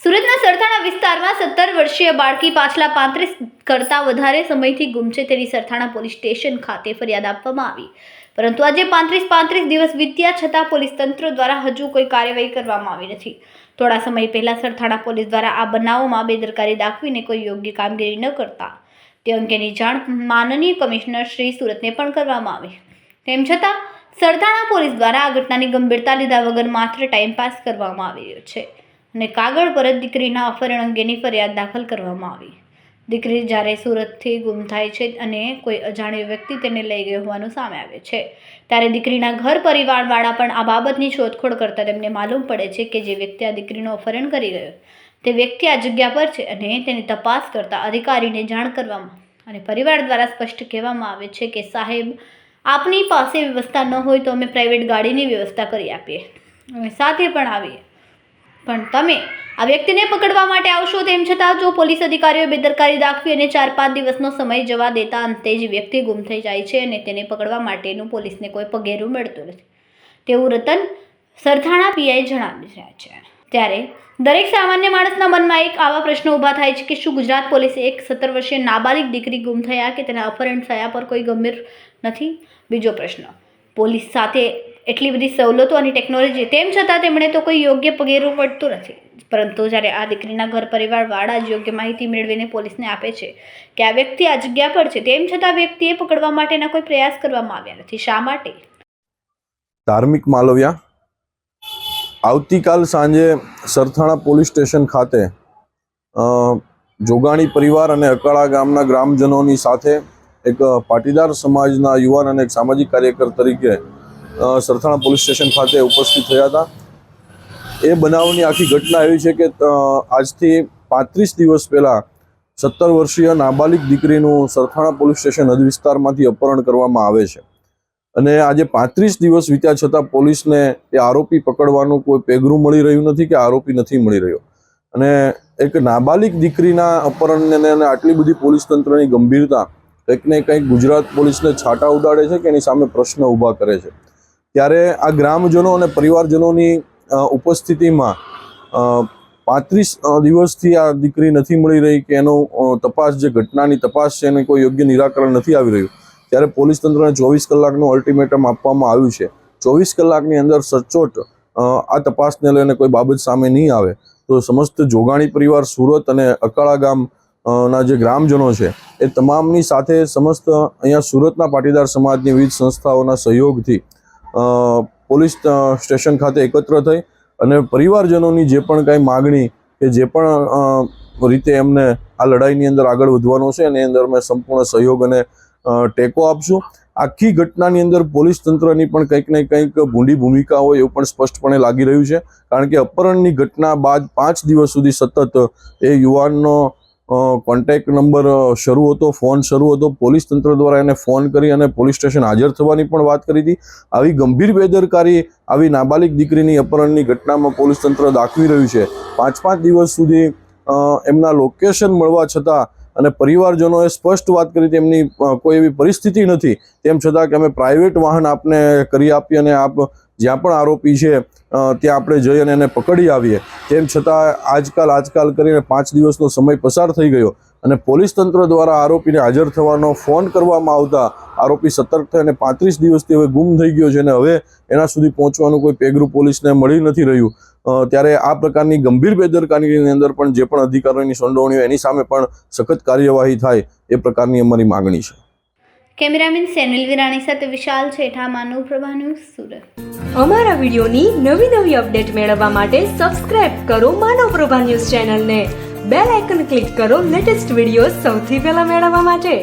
સુરતના સરથાણા વિસ્તારમાં 17 વર્ષીય બાળકી પાછલા 35 કરતાં વધારે સમયથી ગુમ છે તેવી સરથાણા પોલીસ સ્ટેશન ખાતે ફરિયાદ આપવામાં આવી, પરંતુ આજે 35 દિવસ વીત્યા છતાં પોલીસ તંત્ર દ્વારા હજુ કોઈ કાર્યવાહી કરવામાં આવી નથી। થોડા સમય પહેલા સરથાણા પોલીસ દ્વારા આ બનાવમાં બેદરકારી દાખવીને કોઈ યોગ્ય કામગીરી ન કરતા તે અંગેની જાણ માનનીય કમિશનર શ્રી સુરતને પણ કરવામાં આવી। તેમ છતાં સરથાણા પોલીસ દ્વારા આ ઘટનાની ગંભીરતા લીધા વગર માત્ર ટાઈમપાસ કરવામાં આવી રહ્યો છે અને કાગળ પર જ દીકરીના અપહરણ અંગેની ફરિયાદ દાખલ કરવામાં આવી। દીકરી જ્યારે સુરતથી ગુમ થાય છે અને કોઈ અજાણ્યો વ્યક્તિ તેને લઈ ગયો હોવાનું સામે આવે છે, ત્યારે દીકરીના ઘર પરિવારવાળા પણ આ બાબતની શોધખોળ કરતા તેમને માલુમ પડે છે કે જે વ્યક્તિ આ દીકરીનું અપહરણ કરી ગયો તે વ્યક્તિ આ જગ્યા પર છે અને તેની તપાસ કરતા અધિકારીને જાણ કરવામાં અને પરિવાર દ્વારા સ્પષ્ટ કહેવામાં આવે છે કે સાહેબ, આપની પાસે વ્યવસ્થા ન હોય તો અમે પ્રાઇવેટ ગાડીની વ્યવસ્થા કરી આપીએ, અમે સાથે પણ આવીએ, પણ તમે આ વ્યક્તિને પકડવા માટે આવશો। તેમ છતાં જો પોલીસ અધિકારીઓ બેદરકારી દાખવી અને 4-5 દિવસનો સમય જવા દેતા અંતે જ વ્યક્તિ ગુમ થઈ જાય છે અને તેને પકડવા માટેનું પોલીસને કોઈ પગેરું મળતું નથી તેવું રતન સરથાણા પીઆઈ જણાવી રહ્યા છે। ત્યારે દરેક સામાન્ય માણસના મનમાં એક આવા પ્રશ્નો ઊભા થાય છે કે શું ગુજરાત પોલીસે એક 17 વર્ષીય નાબાલિગ દીકરી ગુમ થયા કે તેના અપહરણ થયા પર કોઈ ગંભીર નથી? બીજો પ્રશ્ન, પોલીસ સાથે એટલી બધી સવલતો અને ટેકનોલોજી તેમ છતાં તેમણે તો કોઈ યોગ્ય પગેરું પડતું નથી, પરંતુ જ્યારે આ દીકરીના ઘર પરિવારવાળા જ યોગ્ય માહિતી મેળવીને પોલીસને આપે છે કે આ વ્યક્તિ આ જગ્યા પર છે, તેમ છતાં વ્યક્તિએ પકડવા માટેના કોઈ પ્રયાસ કરવામાં આવ્યા નથી, શા માટે? ધાર્મિક માલવિયા આવતીકાલ સાંજે સરથાણા પોલીસ સ્ટેશન ખાતે જોગાણી પરિવાર અને અકાળા ગામના ગ્રામજનોની સાથે એક પાટીદાર સમાજના યુવાન અને એક સામાજિક કાર્યકર તરીકે સરથાણા પોલીસ સ્ટેશન ખાતે ઉપસ્થિત થયા હતા। એ બનાવની આખી ઘટના એવી છે કે આજથી 35 દિવસ પહેલાં 17 વર્ષીય નાબાલિગ દીકરીનું સરથાણા પોલીસ સ્ટેશન હદ વિસ્તારમાંથી અપહરણ કરવામાં આવે છે અને આજે 35 દિવસ વીત્યા છતાં પોલીસને એ આરોપી પકડવાનું કોઈ પેગરું મળી રહ્યું નથી કે આરોપી નથી મળી રહ્યો અને એક નાબાલિગ દીકરીના અપહરણને આટલી બધી પોલીસ તંત્રની ગંભીરતા કંઈક ને કંઈક ગુજરાત પોલીસને છાંટા ઉડાડે છે કે એની સામે પ્રશ્ન ઊભા કરે છે। ત્યારે આ ગ્રામજનો અને પરિવારજનોની ઉપસ્થિતિમાં 35 દિવસથી આ દીકરી નથી મળી રહી કે એનો તપાસ જે ઘટનાની તપાસ છે એને કોઈ યોગ્ય નિરાકરણ નથી આવી રહ્યું, ત્યારે પોલીસ તંત્રને 24 કલાકનું અલ્ટિમેટમ આપવામાં આવ્યું છે। 24 કલાકની અંદર સચોટ આ તપાસને લઈને કોઈ બાબત સામે નહીં આવે તો સમસ્ત જોગાણી પરિવાર સુરત અને અકાળા ગામ ના જે ગ્રામજનો છે એ તમામની સાથે સમસ્ત અહીંયા સુરતના પાટીદાર સમાજની વિવિધ સંસ્થાઓના સહયોગથી પોલીસ સ્ટેશન ખાતે એકત્ર થઈ અને પરિવારજનોની જે પણ કાંઈ માગણી કે જે પણ રીતે એમને આ લડાઈની અંદર આગળ વધવાનું છે એની અંદર અમે સંપૂર્ણ સહયોગ અને ટેકો આપશું। આખી ઘટનાની અંદર પોલીસ તંત્રની પણ કંઈક ને કંઈક ભૂંડી ભૂમિકા હોય એવું પણ સ્પષ્ટપણે લાગી રહ્યું છે, કારણ કે અપહરણની ઘટના બાદ 5 દિવસ સુધી સતત એ યુવાનનો કોન્ટેક્ટ નંબર શરૂ હતો, ફોન શરૂ હતો, પોલીસ તંત્ર દ્વારા એને ફોન કરી અને પોલીસ સ્ટેશન હાજર થવાની પણ વાત કરી હતી। આવી ગંભીર બેદરકારી આવી નાબાલિગ દીકરીની અપહરણની ઘટનામાં પોલીસ તંત્ર દાખવી રહ્યું છે। 5 દિવસ સુધી એમના લોકેશન મળવા છતાં અને પરિવારજનોએ સ્પષ્ટ વાત કરી હતી એમની કોઈ એવી પરિસ્થિતિ નથી, તેમ છતાં કે અમે પ્રાઇવેટ વાહન આપને કરી આપીએ અને આપ જ્યાં પણ આરોપી છે ત્યાં આપણે જઈ અને એને પકડી આવીએ, તેમ છતાં આજકાલ કરીને 5 દિવસનો સમય પસાર થઈ ગયો અને પોલીસ તંત્ર દ્વારા આરોપીને હાજર થવાનો ફોન કરવામાં આવતા આરોપી સતર્ક થઈ અને 35 દિવસથી હવે ગુમ થઈ ગયો છે અને હવે એના સુધી પહોંચવાનું કોઈ પેગરું પોલીસને મળી નથી રહ્યું। ત્યારે આ પ્રકારની ગંભીર બેદરકારીની અંદર પણ જે પણ અધિકારીઓની સંડોવણી હોય એની સામે પણ સખત કાર્યવાહી થાય એ પ્રકારની અમારી માગણી છે। કેમેરામેન સેનિલ વિરાણી સાથે વિશાલ છેઠા, માનવ પ્રભા ન્યૂઝ, સુરત। અમારા વિડિયોની નવી અપડેટ મેળવવા માટે સબસ્ક્રાઇબ કરો માનવ પ્રભા ન્યૂઝ ચેનલને, બેલ આઇકન ક્લિક કરો લેટેસ્ટ વિડિયો સૌથી પહેલા મેળવવા માટે।